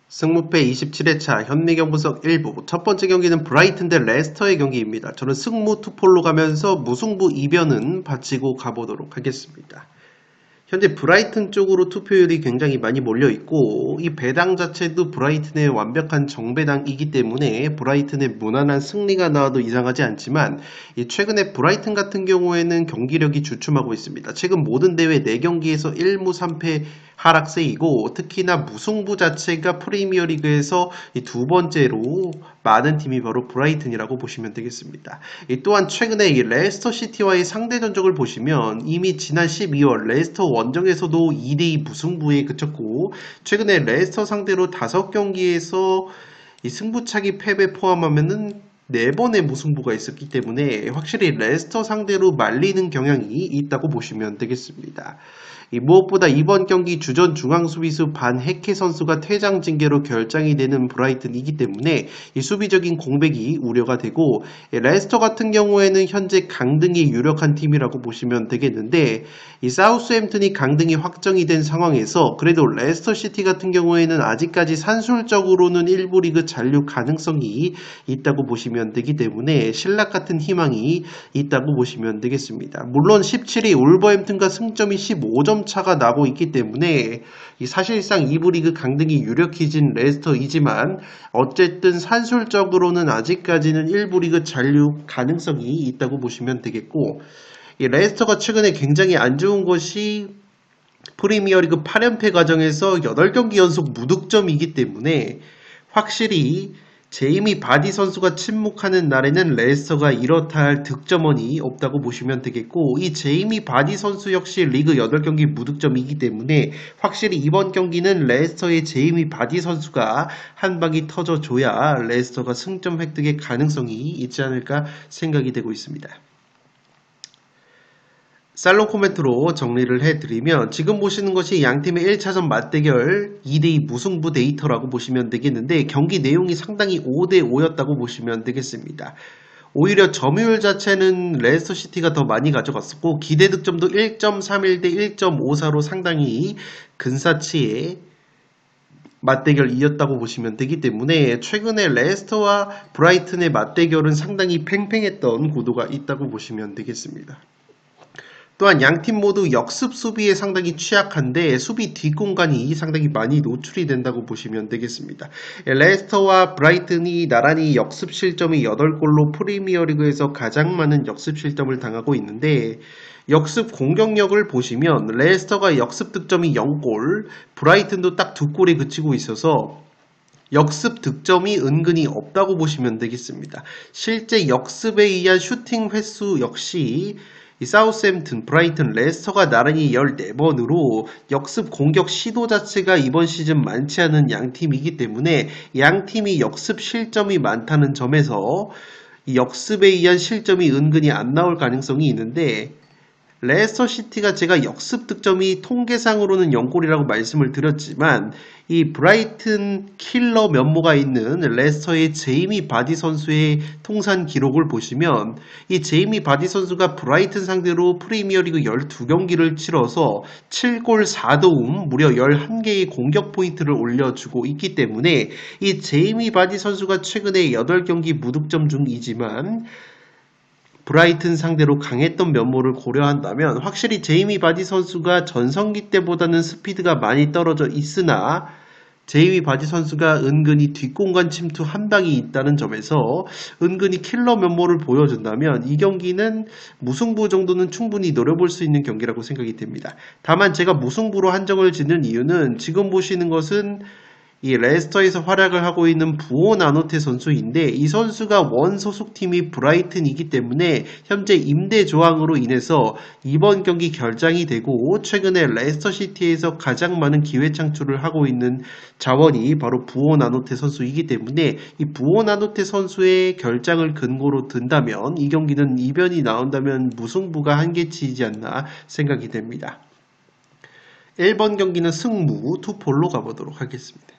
승무패 27회차 현미경 분석 1부 첫 번째 경기는 브라이튼 대 레스터의 경기입니다. 저는 승무 투폴로 가면서 무승부 이변은 바치고 가보도록 하겠습니다. 현재 브라이튼 쪽으로 투표율이 굉장히 많이 몰려있고 이 배당 자체도 브라이튼의 완벽한 정배당이기 때문에 브라이튼의 무난한 승리가 나와도 이상하지 않지만 최근에 브라이튼 같은 경우에는 경기력이 주춤하고 있습니다. 최근 모든 대회 4경기에서 1무 3패 하락세이고 특히나 무승부 자체가 프리미어리그에서 두 번째로 많은 팀이 바로 브라이튼이라고 보시면 되겠습니다. 또한 최근에 레스터 시티와의 상대 전적을 보시면 이미 지난 12월 레스터 원정에서도 2대2 무승부에 그쳤고 최근에 레스터 상대로 5경기에서 이 승부차기 패배 포함하면은 4번의 무승부가 있었기 때문에 확실히 레스터 상대로 말리는 경향이 있다고 보시면 되겠습니다. 무엇보다 이번 경기 주전 중앙수비수 반헤케 선수가 퇴장 징계로 결장이 되는 브라이튼이기 때문에 이 수비적인 공백이 우려가 되고 레스터 같은 경우에는 현재 강등이 유력한 팀이라고 보시면 되겠는데 이 사우스햄튼이 강등이 확정이 된 상황에서 그래도 레스터 시티 같은 경우에는 아직까지 산술적으로는 1부 리그 잔류 가능성이 있다고 보시면 되기 때문에 신락 같은 희망이 있다고 보시면 되겠습니다. 물론 17위 울버햄튼과 승점이 15점 차가 나고 있기 때문에 사실상 2부 리그 강등이 유력해진 레스터이지만 어쨌든 산술적으로는 아직까지는 1부 리그 잔류 가능성이 있다고 보시면 되겠고 레스터가 최근에 굉장히 안 좋은 것이 프리미어리그 8연패 과정에서 8경기 연속 무득점이기 때문에 확실히 제이미 바디 선수가 침묵하는 날에는 레스터가 이렇다 할 득점원이 없다고 보시면 되겠고 이 제이미 바디 선수 역시 리그 8경기 무득점이기 때문에 확실히 이번 경기는 레스터의 제이미 바디 선수가 한 방이 터져줘야 레스터가 승점 획득의 가능성이 있지 않을까 생각이 되고 있습니다. 살롱 코멘트로 정리를 해드리면 지금 보시는 것이 양팀의 1차전 맞대결 2대2 무승부 데이터라고 보시면 되겠는데 경기 내용이 상당히 5대5였다고 보시면 되겠습니다. 오히려 점유율 자체는 레스터 시티가 더 많이 가져갔었고 기대 득점도 1.31대 1.54로 상당히 근사치의 맞대결이었다고 보시면 되기 때문에 최근에 레스터와 브라이튼의 맞대결은 상당히 팽팽했던 구도가 있다고 보시면 되겠습니다. 또한 양팀 모두 역습 수비에 상당히 취약한데 수비 뒷공간이 상당히 많이 노출이 된다고 보시면 되겠습니다. 레스터와 브라이튼이 나란히 역습 실점이 8골로 프리미어리그에서 가장 많은 역습 실점을 당하고 있는데 역습 공격력을 보시면 레스터가 역습 득점이 0골, 브라이튼도 딱 2골에 그치고 있어서 역습 득점이 은근히 없다고 보시면 되겠습니다. 실제 역습에 의한 슈팅 횟수 역시 이 사우스햄튼, 브라이튼, 레스터가 나란히 14번으로 역습 공격 시도 자체가 이번 시즌 많지 않은 양팀이기 때문에 양팀이 역습 실점이 많다는 점에서 이 역습에 의한 실점이 은근히 안 나올 가능성이 있는데 레스터 시티가 제가 역습 득점이 통계상으로는 0골이라고 말씀을 드렸지만 이 브라이튼 킬러 면모가 있는 레스터의 제이미 바디 선수의 통산 기록을 보시면 이 제이미 바디 선수가 브라이튼 상대로 프리미어리그 12경기를 치러서 7골 4도움 무려 11개의 공격 포인트를 올려주고 있기 때문에 이 제이미 바디 선수가 최근에 8경기 무득점 중이지만 브라이튼 상대로 강했던 면모를 고려한다면 확실히 제이미 바디 선수가 전성기 때보다는 스피드가 많이 떨어져 있으나 제이미 바디 선수가 은근히 뒷공간 침투 한 방이 있다는 점에서 은근히 킬러 면모를 보여준다면 이 경기는 무승부 정도는 충분히 노려볼 수 있는 경기라고 생각이 됩니다. 다만 제가 무승부로 한정을 짓는 이유는 지금 보시는 것은 이 레스터에서 활약을 하고 있는 부온 아노테 선수인데 이 선수가 원 소속팀이 브라이튼이기 때문에 현재 임대 조항으로 인해서 이번 경기 결장이 되고 최근에 레스터 시티에서 가장 많은 기회 창출을 하고 있는 자원이 바로 부온 아노테 선수이기 때문에 이 부온 아노테 선수의 결장을 근거로 든다면 이 경기는 이변이 나온다면 무승부가 한계치이지 않나 생각이 됩니다. 1번 경기는 승무 투폴로 가보도록 하겠습니다.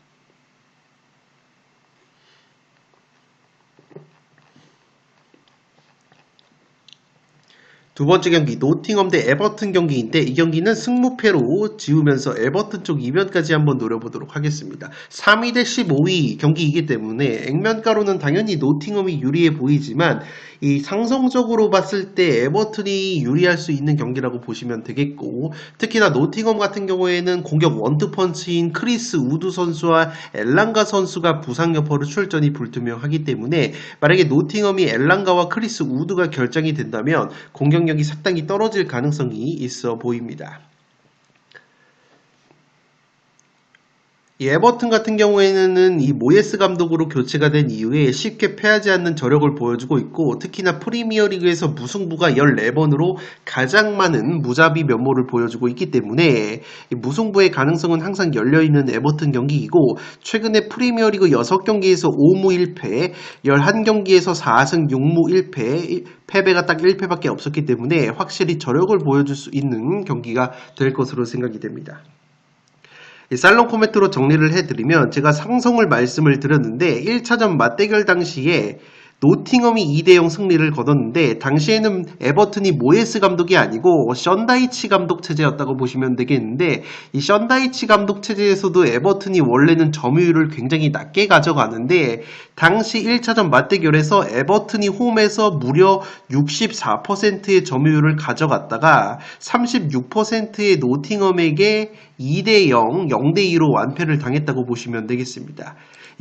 두 번째 경기 노팅엄 대 에버튼 경기인데 이 경기는 승무패로 지우면서 에버튼 쪽 이변까지 한번 노려보도록 하겠습니다. 3위 대 15위 경기이기 때문에 액면가로는 당연히 노팅엄이 유리해 보이지만 이 상성적으로 봤을 때 에버튼이 유리할 수 있는 경기라고 보시면 되겠고, 특히나 노팅엄 같은 경우에는 공격 원투펀치인 크리스 우드 선수와 엘랑가 선수가 부상 여파로 출전이 불투명하기 때문에 만약에 노팅엄이 엘랑가와 크리스 우드가 결정이 된다면 공격력이 상당히 떨어질 가능성이 있어 보입니다. 이 에버튼 같은 경우에는 이 모예스 감독으로 교체가 된 이후에 쉽게 패하지 않는 저력을 보여주고 있고, 특히나 프리미어리그에서 무승부가 14번으로 가장 많은 무자비 면모를 보여주고 있기 때문에 이 무승부의 가능성은 항상 열려있는 에버튼 경기이고, 최근에 프리미어리그 6경기에서 5무 1패, 11경기에서 4승 6무 1패, 패배가 딱 1패밖에 없었기 때문에 확실히 저력을 보여줄 수 있는 경기가 될 것으로 생각이 됩니다. 살롱 코멘트로 정리를 해드리면, 제가 상성을 말씀을 드렸는데 1차전 맞대결 당시에 노팅엄이 2대0 승리를 거뒀는데 당시에는 에버튼이 모예스 감독이 아니고 션다이치 감독 체제였다고 보시면 되겠는데, 이 션다이치 감독 체제에서도 에버튼이 원래는 점유율을 굉장히 낮게 가져가는데 당시 1차전 맞대결에서 에버튼이 홈에서 무려 64%의 점유율을 가져갔다가 36%의 노팅엄에게 2대0, 0대2로 완패를 당했다고 보시면 되겠습니다.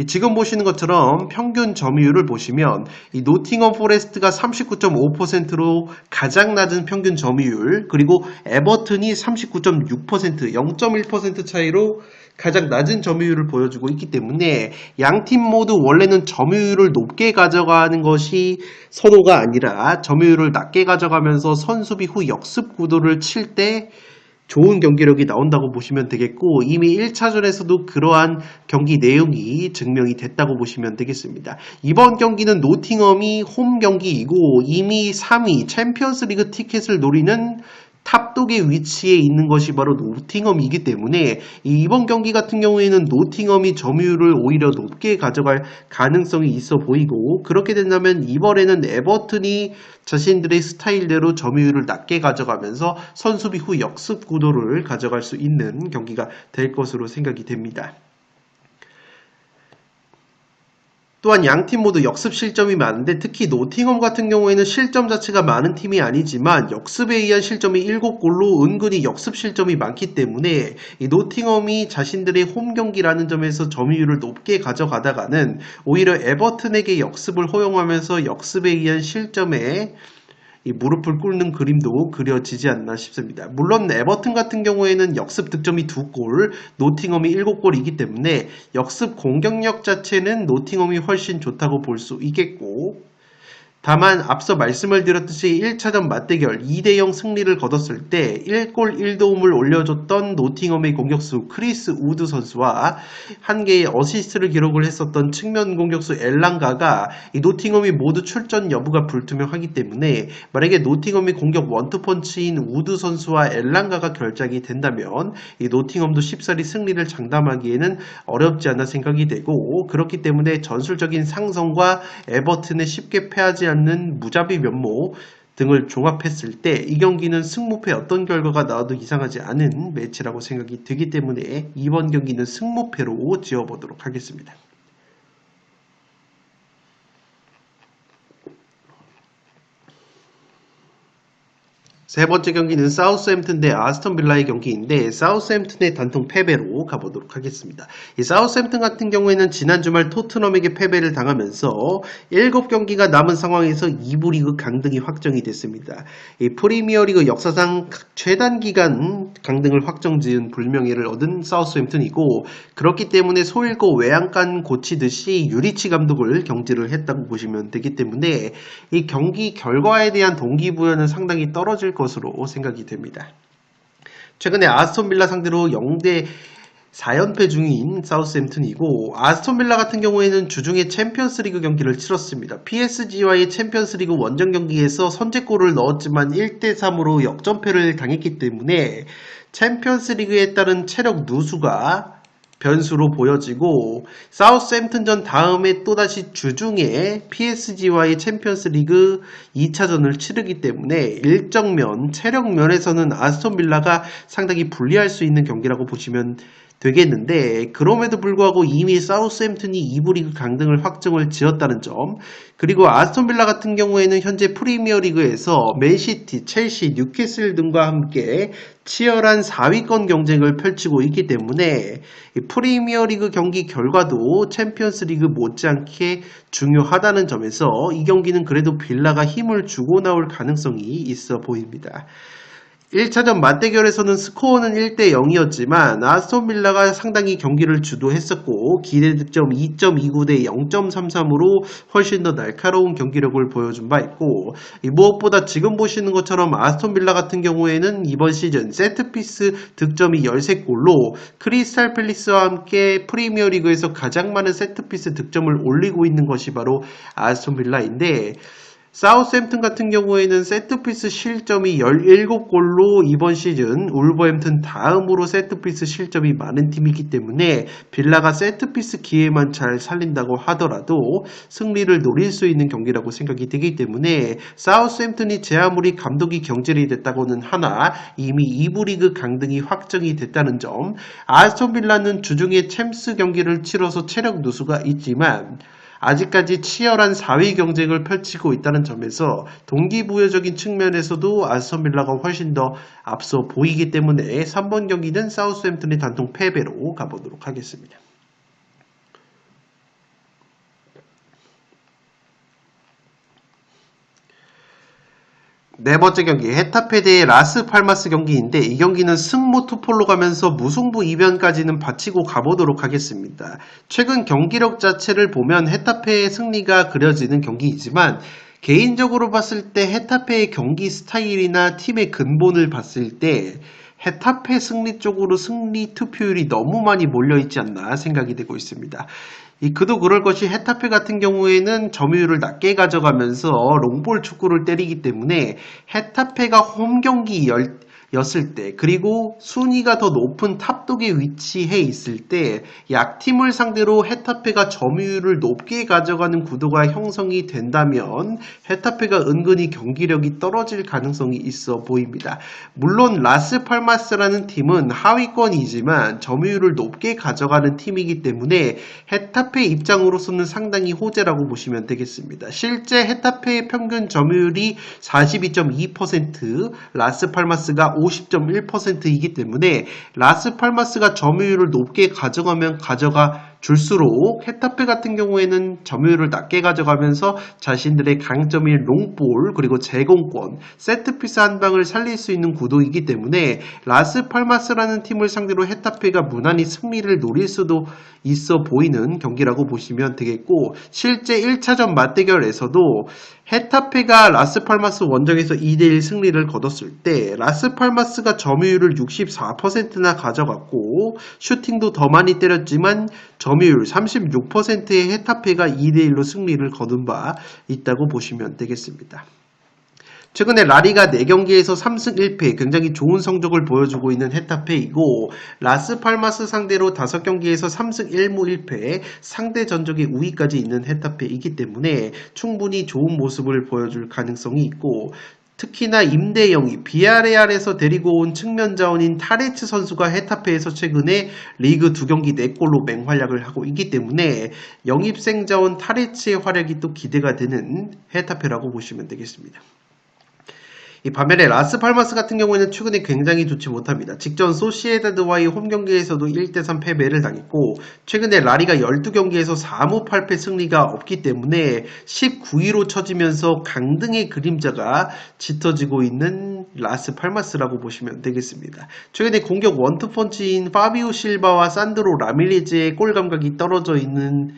지금 보시는 것처럼 평균 점유율을 보시면 이 노팅엄 포레스트가 39.5%로 가장 낮은 평균 점유율, 그리고 에버튼이 39.6%, 0.1% 차이로 가장 낮은 점유율을 보여주고 있기 때문에 양팀 모두 원래는 점유율을 높게 가져가는 것이 선호가 아니라 점유율을 낮게 가져가면서 선수비 후 역습 구도를 칠 때 좋은 경기력이 나온다고 보시면 되겠고, 이미 1차전에서도 그러한 경기 내용이 증명이 됐다고 보시면 되겠습니다. 이번 경기는 노팅엄이 홈 경기이고 이미 3위 챔피언스리그 티켓을 노리는 탑독의 위치에 있는 것이 바로 노팅엄이기 때문에 이번 경기 같은 경우에는 노팅엄이 점유율을 오히려 높게 가져갈 가능성이 있어 보이고, 그렇게 된다면 이번에는 에버튼이 자신들의 스타일대로 점유율을 낮게 가져가면서 선수비 후 역습 구도를 가져갈 수 있는 경기가 될 것으로 생각이 됩니다. 또한 양팀 모두 역습 실점이 많은데 특히 노팅엄 같은 경우에는 실점 자체가 많은 팀이 아니지만 역습에 의한 실점이 7골로 은근히 역습 실점이 많기 때문에 이 노팅엄이 자신들의 홈 경기라는 점에서 점유율을 높게 가져가다가는 오히려 에버튼에게 역습을 허용하면서 역습에 의한 실점에 이 무릎을 꿇는 그림도 그려지지 않나 싶습니다. 물론 에버튼 같은 경우에는 역습 득점이 2골, 노팅엄이 7골이기 때문에 역습 공격력 자체는 노팅엄이 훨씬 좋다고 볼 수 있겠고, 다만 앞서 말씀을 드렸듯이 1차전 맞대결 2대0 승리를 거뒀을 때 1골 1도움을 올려줬던 노팅엄의 공격수 크리스 우드 선수와 한 개의 어시스트를 기록을 했었던 측면 공격수 엘랑가가 이 노팅엄이 모두 출전 여부가 불투명하기 때문에 만약에 노팅엄이 공격 원투펀치인 우드 선수와 엘랑가가 결장이 된다면 이 노팅엄도 쉽사리 승리를 장담하기에는 어렵지 않나 생각이 되고, 그렇기 때문에 전술적인 상성과 에버튼에 쉽게 패하지 않는 무자비 면모 등을 종합했을 때 이 경기는 승무패 어떤 결과가 나와도 이상하지 않은 매치라고 생각이 되기 때문에 이번 경기는 승무패로 지어보도록 하겠습니다. 세 번째 경기는 사우스햄튼 대 아스톤 빌라의 경기인데 사우스햄튼의 단통 패배로 가보도록 하겠습니다. 이 사우스햄튼 같은 경우에는 지난 주말 토트넘에게 패배를 당하면서 7경기가 남은 상황에서 2부 리그 강등이 확정이 됐습니다. 이 프리미어리그 역사상 최단 기간 강등을 확정지은 불명예를 얻은 사우스햄튼이고, 그렇기 때문에 소일고 외양간 고치듯이 유리치 감독을 경질을 했다고 보시면 되기 때문에 이 경기 결과에 대한 동기부여는 상당히 떨어질 것으로 생각이 됩니다. 최근에 아스톤 빌라 상대로 0대 4연패 중인 사우스햄튼이고, 아스톤 빌라 같은 경우에는 주중에 챔피언스리그 경기를 치렀습니다. PSG와의 챔피언스리그 원정 경기에서 선제골을 넣었지만 1대3으로 역전패를 당했기 때문에 챔피언스리그에 따른 체력 누수가 변수로 보여지고 사우스햄튼전 다음에 또다시 주중에 PSG와의 챔피언스 리그 2차전을 치르기 때문에 일정면, 체력 면에서는 아스톤 빌라가 상당히 불리할 수 있는 경기라고 보시면 되겠는데 그럼에도 불구하고 이미 사우스햄튼이 2부 리그 강등을 확정을 지었다는 점 그리고 아스톤 빌라 같은 경우에는 현재 프리미어리그에서 맨시티, 첼시, 뉴캐슬 등과 함께 치열한 4위권 경쟁을 펼치고 있기 때문에 프리미어리그 경기 결과도 챔피언스리그 못지않게 중요하다는 점에서 이 경기는 그래도 빌라가 힘을 주고 나올 가능성이 있어 보입니다. 1차전 맞대결에서는 스코어는 1대 0이었지만 아스톤 빌라가 상당히 경기를 주도했었고 기대 득점 2.29 대 0.33으로 훨씬 더 날카로운 경기력을 보여준 바 있고 무엇보다 지금 보시는 것처럼 아스톤 빌라 같은 경우에는 이번 시즌 세트피스 득점이 13골로 크리스탈 팰리스와 함께 프리미어리그에서 가장 많은 세트피스 득점을 올리고 있는 것이 바로 아스톤 빌라인데 사우스햄튼 같은 경우에는 세트피스 실점이 17골로 이번 시즌 울버햄튼 다음으로 세트피스 실점이 많은 팀이기 때문에 빌라가 세트피스 기회만 잘 살린다고 하더라도 승리를 노릴 수 있는 경기라고 생각이 되기 때문에 사우스햄튼이 제 아무리 감독이 경질이 됐다고는 하나 이미 2부 리그 강등이 확정이 됐다는 점 아스톤 빌라는 주중에 챔스 경기를 치러서 체력 누수가 있지만 아직까지 치열한 4위 경쟁을 펼치고 있다는 점에서 동기부여적인 측면에서도 아스톤 빌라가 훨씬 더 앞서 보이기 때문에 3번 경기는 사우스햄튼의 단통 패배로 가보도록 하겠습니다. 네 번째 경기 헤타페 대 라스 팔마스 경기인데 이 경기는 승무 투폴로 가면서 무승부 이변까지는 바치고 가보도록 하겠습니다. 최근 경기력 자체를 보면 헤타페의 승리가 그려지는 경기이지만 개인적으로 봤을 때 헤타페의 경기 스타일이나 팀의 근본을 봤을 때 헤타페 승리 쪽으로 승리 투표율이 너무 많이 몰려있지 않나 생각이 되고 있습니다. 그도 그럴 것이 헤타페 같은 경우에는 점유율을 낮게 가져가면서 롱볼 축구를 때리기 때문에 헤타페가 홈 경기였을 때 그리고 순위가 더 높은 탑독에 위치해 있을 때 약팀을 상대로 헤타페가 점유율을 높게 가져가는 구도가 형성이 된다면 헤타페가 은근히 경기력이 떨어질 가능성이 있어 보입니다. 물론 라스 팔마스라는 팀은 하위권이지만 점유율을 높게 가져가는 팀이기 때문에 헤타페 입장으로서는 상당히 호재라고 보시면 되겠습니다. 실제 헤타페의 평균 점유율이 42.2%, 라스 팔마스가 50.1%이기 때문에 라스 팔마스가 점유율을 높게 가져가면 가져가 줄수록 헤타페 같은 경우에는 점유율을 낮게 가져가면서 자신들의 강점인 롱볼 그리고 제공권, 세트피스 한 방을 살릴 수 있는 구도이기 때문에 라스 팔마스라는 팀을 상대로 헤타페가 무난히 승리를 노릴 수도 있어 보이는 경기라고 보시면 되겠고 실제 1차전 맞대결에서도 헤타페가 라스 팔마스 원정에서 2대1 승리를 거뒀을 때 라스 팔마스가 점유율을 64%나 가져갔고 슈팅도 더 많이 때렸지만 점유율 36%의 헤타페가 2대1로 승리를 거둔 바 있다고 보시면 되겠습니다. 최근에 라리가 4경기에서 3승 1패 굉장히 좋은 성적을 보여주고 있는 헤타페이고 라스 팔마스 상대로 5경기에서 3승 1무 1패 상대 전적의 우위까지 있는 헤타페이기 때문에 충분히 좋은 모습을 보여줄 가능성이 있고 특히나 임대영이 비아레알에서 데리고 온 측면 자원인 타레츠 선수가 헤타페에서 최근에 리그 2경기 4골로 맹활약을 하고 있기 때문에 영입생 자원 타레츠의 활약이 또 기대가 되는 헤타페라고 보시면 되겠습니다. 반면에 라스 팔마스 같은 경우에는 최근에 굉장히 좋지 못합니다. 직전 소시에다드와의 홈경기에서도 1대3 패배를 당했고 최근에 라리가 12경기에서 4무 8패 승리가 없기 때문에 19위로 처지면서 강등의 그림자가 짙어지고 있는 라스 팔마스라고 보시면 되겠습니다. 최근에 공격 원투펀치인 파비오 실바와 산드로 라밀레즈의 골 감각이 떨어져 있는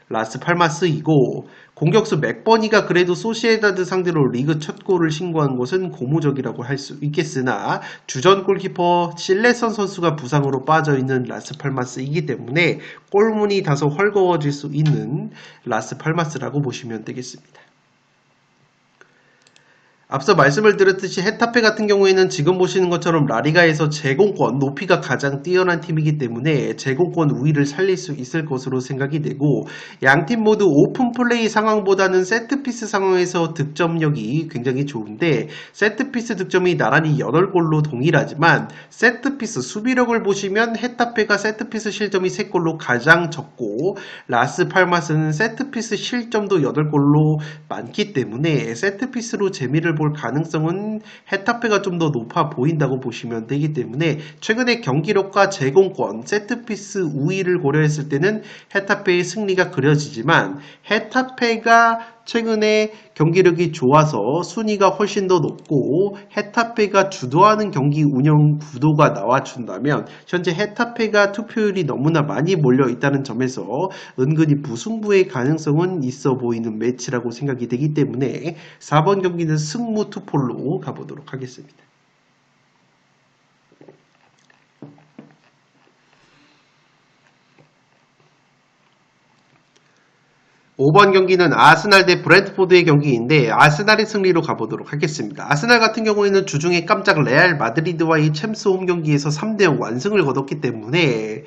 라스 팔마스이고 공격수 맥버니가 그래도 소시에다드 상대로 리그 첫 골을 신고한 것은 고무적이라고 할 수 있겠으나 주전 골키퍼 실레선 선수가 부상으로 빠져있는 라스 팔마스이기 때문에 골문이 다소 헐거워질 수 있는 라스 팔마스라고 보시면 되겠습니다. 앞서 말씀을 드렸듯이 헤타페 같은 경우에는 지금 보시는 것처럼 라리가에서 제공권 높이가 가장 뛰어난 팀이기 때문에 제공권 우위를 살릴 수 있을 것으로 생각이 되고 양 팀 모두 오픈 플레이 상황보다는 세트피스 상황에서 득점력이 굉장히 좋은데 세트피스 득점이 나란히 8골로 동일하지만 세트피스 수비력을 보시면 헤타페가 세트피스 실점이 3골로 가장 적고 라스 팔마스는 세트피스 실점도 8골로 많기 때문에 세트피스로 재미를 볼 가능성은 헤타페가 좀 더 높아 보인다고 보시면 되기 때문에 최근의 경기력과 제공권, 세트피스 우위를 고려했을 때는 헤타페의 승리가 그려지지만 헤타페가 최근에 경기력이 좋아서 순위가 훨씬 더 높고 헤타페가 주도하는 경기 운영 구도가 나와준다면 현재 헤타페가 투표율이 너무나 많이 몰려 있다는 점에서 은근히 무승부의 가능성은 있어 보이는 매치라고 생각이 되기 때문에 4번 경기는 승무 투폴로 가보도록 하겠습니다. 5번 경기는 아스날 대 브랜트포드의 경기인데 아스날의 승리로 가보도록 하겠습니다. 아스날 같은 경우에는 주중에 깜짝 레알 마드리드와의 챔스 홈 경기에서 3대0 완승을 거뒀기 때문에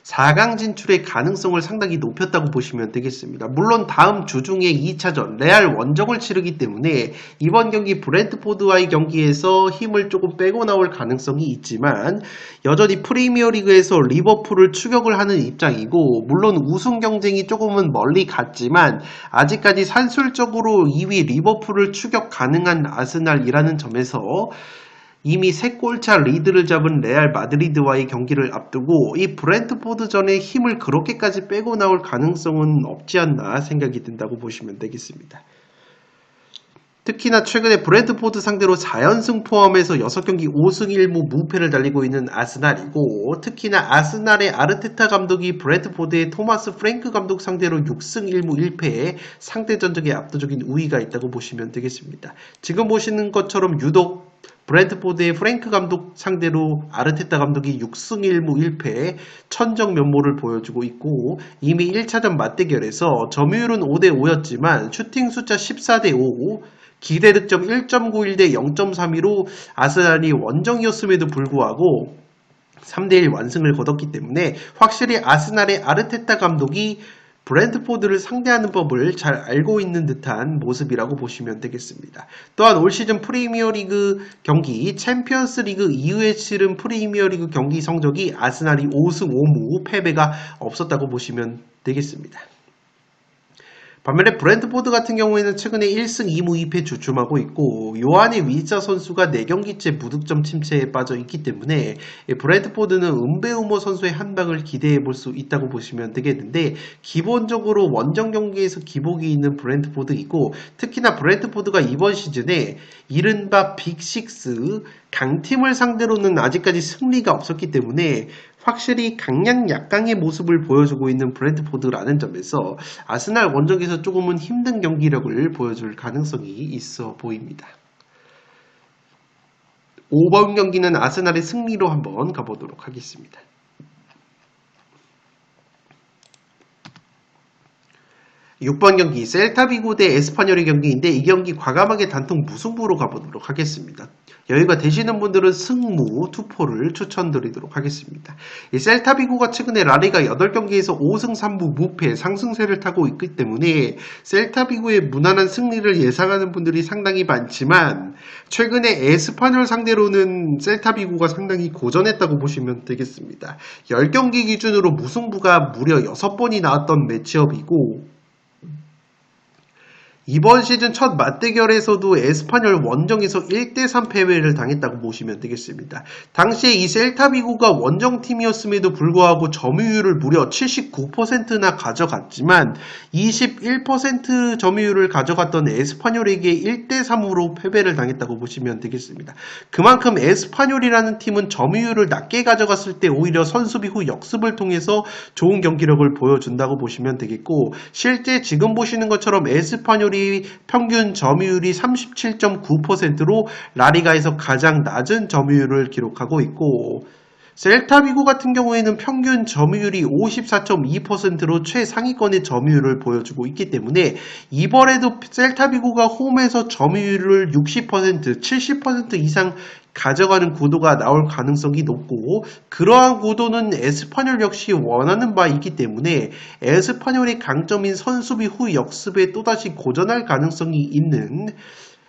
4강 진출의 가능성을 상당히 높였다고 보시면 되겠습니다. 물론 다음 주중에 2차전 레알 원정을 치르기 때문에 이번 경기 브랜트포드와의 경기에서 힘을 조금 빼고 나올 가능성이 있지만 여전히 프리미어리그에서 리버풀을 추격을 하는 입장이고 물론 우승 경쟁이 조금은 멀리 갔지만 아직까지 산술적으로 2위 리버풀을 추격 가능한 아스날이라는 점에서 이미 3골차 리드를 잡은 레알 마드리드와의 경기를 앞두고 이 브랜트포드전에 힘을 그렇게까지 빼고 나올 가능성은 없지 않나 생각이 든다고 보시면 되겠습니다. 특히나 최근에 브랜트포드 상대로 4연승 포함해서 6경기 5승 1무 무패를 달리고 있는 아스날이고 특히나 아스날의 아르테타 감독이 브랜트포드의 토마스 프랭크 감독 상대로 6승 1무 1패에 상대 전적에 압도적인 우위가 있다고 보시면 되겠습니다. 지금 보시는 것처럼 유독 브랜트포드의 프랭크 감독 상대로 아르테타 감독이 6승 1무 1패 천정 면모를 보여주고 있고 이미 1차전 맞대결에서 점유율은 5대5였지만 슈팅 숫자 14대5 기대 득점 1.91 대 0.32로 아스날이 원정이었음에도 불구하고 3대1 완승을 거뒀기 때문에 확실히 아스날의 아르테타 감독이 브랜트포드를 상대하는 법을 잘 알고 있는 듯한 모습이라고 보시면 되겠습니다. 또한 올 시즌 프리미어리그 경기 챔피언스 리그 이후에 치른 프리미어리그 경기 성적이 아스날이 5승 5무 패배가 없었다고 보시면 되겠습니다. 반면에 브랜트포드 같은 경우에는 최근에 1승 2무 2패 주춤하고 있고 요한의 위자 선수가 4경기째 무득점 침체에 빠져 있기 때문에 브랜트포드는 은베우모 선수의 한방을 기대해 볼 수 있다고 보시면 되겠는데 기본적으로 원정 경기에서 기복이 있는 브랜트포드이고 특히나 브랜트포드가 이번 시즌에 이른바 빅6 강팀을 상대로는 아직까지 승리가 없었기 때문에 확실히 강약 약강의 모습을 보여주고 있는 브랜트포드라는 점에서 아스날 원정에서 조금은 힘든 경기력을 보여줄 가능성이 있어 보입니다. 5번 경기는 아스날의 승리로 한번 가보도록 하겠습니다. 6번 경기 셀타비고 대 에스파뇰의 경기인데 이 경기 과감하게 단통 무승부로 가보도록 하겠습니다. 여유가 되시는 분들은 승무 투포를 추천드리도록 하겠습니다. 이 셀타비고가 최근에 라리가 8경기에서 5승 3무 무패 상승세를 타고 있기 때문에 셀타비고의 무난한 승리를 예상하는 분들이 상당히 많지만 최근에 에스파뇰 상대로는 셀타비고가 상당히 고전했다고 보시면 되겠습니다. 10경기 기준으로 무승부가 무려 6번이 나왔던 매치업이고 이번 시즌 첫 맞대결에서도 에스파뇰 원정에서 1대3 패배를 당했다고 보시면 되겠습니다. 당시에 이 셀타비고가 원정팀이었음에도 불구하고 점유율을 무려 79%나 가져갔지만 21% 점유율을 가져갔던 에스파뇰에게 1대3으로 패배를 당했다고 보시면 되겠습니다. 그만큼 에스파뇰이라는 팀은 점유율을 낮게 가져갔을 때 오히려 선수비 후 역습을 통해서 좋은 경기력을 보여준다고 보시면 되겠고 실제 지금 보시는 것처럼 에스파뇰이 평균 점유율이 37.9%로 라리가에서 가장 낮은 점유율을 기록하고 있고 셀타비고 같은 경우에는 평균 점유율이 54.2%로 최상위권의 점유율을 보여주고 있기 때문에 이번에도 셀타비고가 홈에서 점유율을 60%, 70% 이상 가져가는 구도가 나올 가능성이 높고 그러한 구도는 에스파뇰 역시 원하는 바이기 때문에 에스파뇰의 강점인 선수비 후 역습에 또다시 고전할 가능성이 있는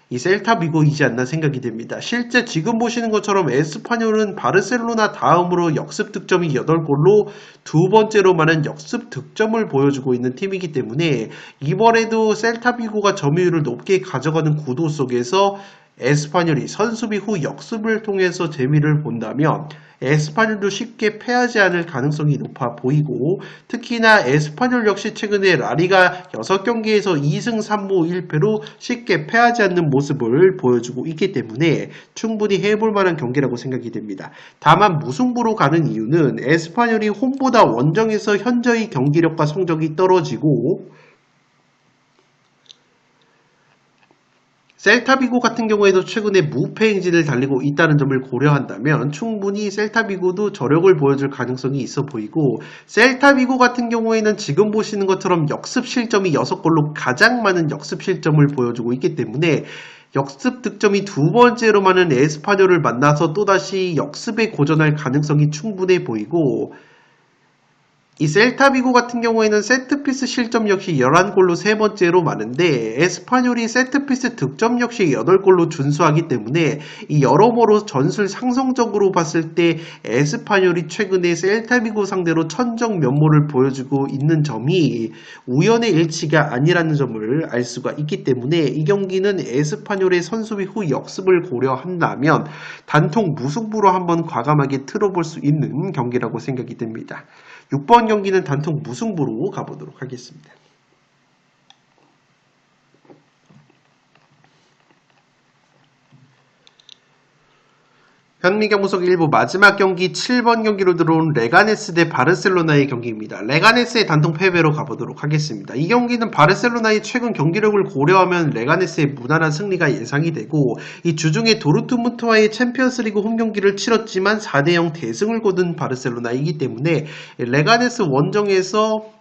이 셀타비고이지 않나 생각이 됩니다. 실제 지금 보시는 것처럼 에스파뇰은 바르셀로나 다음으로 역습 득점이 8골로 두 번째로 많은 역습 득점을 보여주고 있는 팀이기 때문에 이번에도 셀타비고가 점유율을 높게 가져가는 구도 속에서 에스파뇰이 선수비 후 역습을 통해서 재미를 본다면 에스파뇰도 쉽게 패하지 않을 가능성이 높아 보이고 특히나 에스파뇰 역시 최근에 라리가 6경기에서 2승 3무 1패로 쉽게 패하지 않는 모습을 보여주고 있기 때문에 충분히 해볼 만한 경기라고 생각이 됩니다. 다만 무승부로 가는 이유는 에스파뇰이 홈보다 원정에서 현저히 경기력과 성적이 떨어지고 셀타비고 같은 경우에도 최근에 무패 행진을 달리고 있다는 점을 고려한다면 충분히 셀타비고도 저력을 보여줄 가능성이 있어 보이고 셀타비고 같은 경우에는 지금 보시는 것처럼 역습 실점이 6골로 가장 많은 역습 실점을 보여주고 있기 때문에 역습 득점이 두 번째로 많은 에스파뇰을 만나서 또다시 역습에 고전할 가능성이 충분해 보이고 이 셀타비고 같은 경우에는 세트피스 실점 역시 11골로 세 번째로 많은데 에스파뇰이 세트피스 득점 역시 8골로 준수하기 때문에 이 여러모로 전술 상성적으로 봤을 때 에스파뇰이 최근에 셀타비고 상대로 천정 면모를 보여주고 있는 점이 우연의 일치가 아니라는 점을 알 수가 있기 때문에 이 경기는 에스파뇰의 선수비 후 역습을 고려한다면 단통 무승부로 한번 과감하게 틀어볼 수 있는 경기라고 생각이 됩니다. 6번 경기는 단통 무승부로 가보도록 하겠습니다. 현미경무석 1부 마지막 경기 7번 경기로 들어온 레가네스 대 바르셀로나의 경기입니다. 레가네스의 단통 패배로 가보도록 하겠습니다. 이 경기는 바르셀로나의 최근 경기력을 고려하면 레가네스의 무난한 승리가 예상이 되고 이 주중에 도르트문트와의 챔피언스리그 홈경기를 치렀지만 4대0 대승을 거둔 바르셀로나이기 때문에 레가네스 원정에서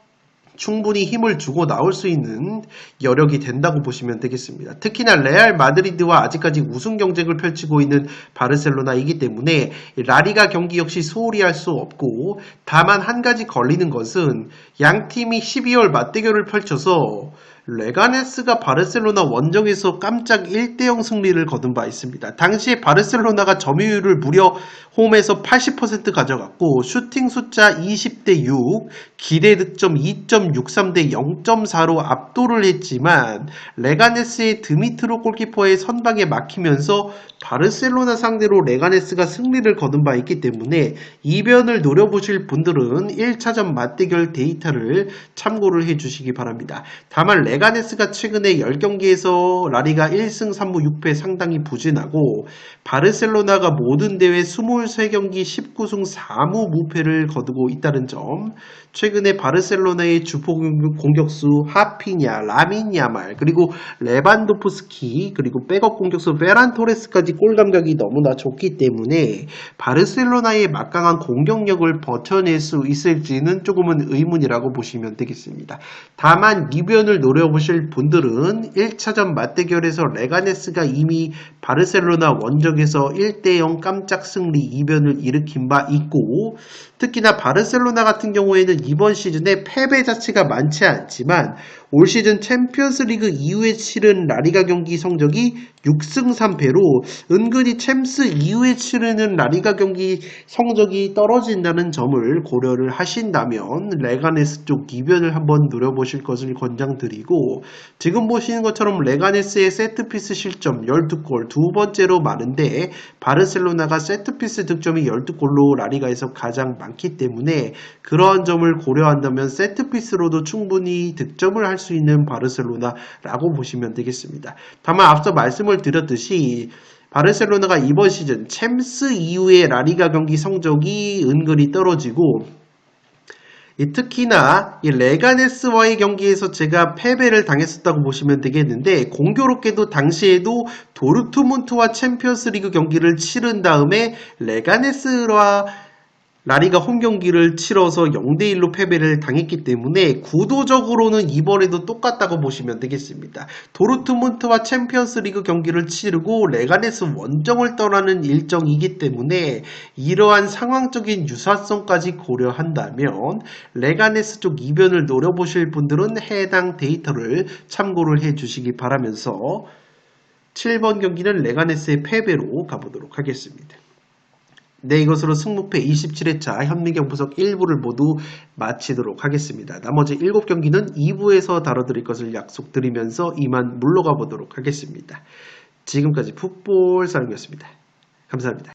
충분히 힘을 주고 나올 수 있는 여력이 된다고 보시면 되겠습니다. 특히나 레알 마드리드와 아직까지 우승 경쟁을 펼치고 있는 바르셀로나이기 때문에 라리가 경기 역시 소홀히 할 수 없고 다만 한 가지 걸리는 것은 양 팀이 12월 맞대결을 펼쳐서 레가네스가 바르셀로나 원정에서 깜짝 1대0 승리를 거둔 바 있습니다. 당시에 바르셀로나가 점유율을 무려 홈에서 80% 가져갔고 슈팅 숫자 20대 6, 기대 득점 2.63대 0.4로 압도를 했지만 레가네스의 드미트로 골키퍼의 선방에 막히면서 바르셀로나 상대로 레가네스가 승리를 거둔 바 있기 때문에 이변을 노려보실 분들은 1차전 맞대결 데이터를 참고를 해주시기 바랍니다. 다만 레가네스가 최근에 10경기에서 라리가 1승 3무 6패 상당히 부진하고 바르셀로나가 모든 대회 23경기 19승 4무 무패를 거두고 있다는 점, 최근에 바르셀로나의 주포 공격수 하피냐, 라민 야말, 그리고 레반도프스키, 그리고 백업 공격수 페란 토레스까지 골 감각이 너무나 좋기 때문에 바르셀로나의 막강한 공격력을 버텨낼 수 있을지는 조금은 의문이라고 보시면 되겠습니다. 다만 이변을 노려보실 분들은 1차전 맞대결에서 레가네스가 이미 바르셀로나 원정에서 1대0 깜짝 승리 이변을 일으킨 바 있고 특히나 바르셀로나 같은 경우에는 이번 시즌에 패배 자체가 많지 않지만 올 시즌 챔피언스리그 이후에 치른 라리가 경기 성적이 6승 3패로 은근히 챔스 이후에 치르는 라리가 경기 성적이 떨어진다는 점을 고려를 하신다면 레가네스 쪽 이변을 한번 노려보실 것을 권장드리고 지금 보시는 것처럼 레가네스의 세트피스 실점 12골 두 번째로 많은데 바르셀로나가 세트피스 득점이 12골로 라리가에서 가장 많기 때문에 그러한 점을 고려한다면 세트피스로도 충분히 득점을 할 수 있는 바르셀로나라고 보시면 되겠습니다. 다만 앞서 말씀을 드렸듯이 바르셀로나가 이번 시즌 챔스 이후의 라리가 경기 성적이 은근히 떨어지고 특히나 이 레가네스와의 경기에서 제가 패배를 당했었다고 보시면 되겠는데 공교롭게도 당시에도 도르트문트와 챔피언스리그 경기를 치른 다음에 레가네스와 라리가 홈 경기를 치러서 0대1로 패배를 당했기 때문에 구도적으로는 이번에도 똑같다고 보시면 되겠습니다. 도르트문트와 챔피언스 리그 경기를 치르고 레가네스 원정을 떠나는 일정이기 때문에 이러한 상황적인 유사성까지 고려한다면 레가네스 쪽 이변을 노려보실 분들은 해당 데이터를 참고를 해 주시기 바라면서 7번 경기는 레가네스의 패배로 가보도록 하겠습니다. 네, 이것으로 승무패 27회차 현미경 분석 1부를 모두 마치도록 하겠습니다. 나머지 7경기는 2부에서 다뤄드릴 것을 약속드리면서 이만 물러가 보도록 하겠습니다. 지금까지 풋볼 사령이었습니다. 감사합니다.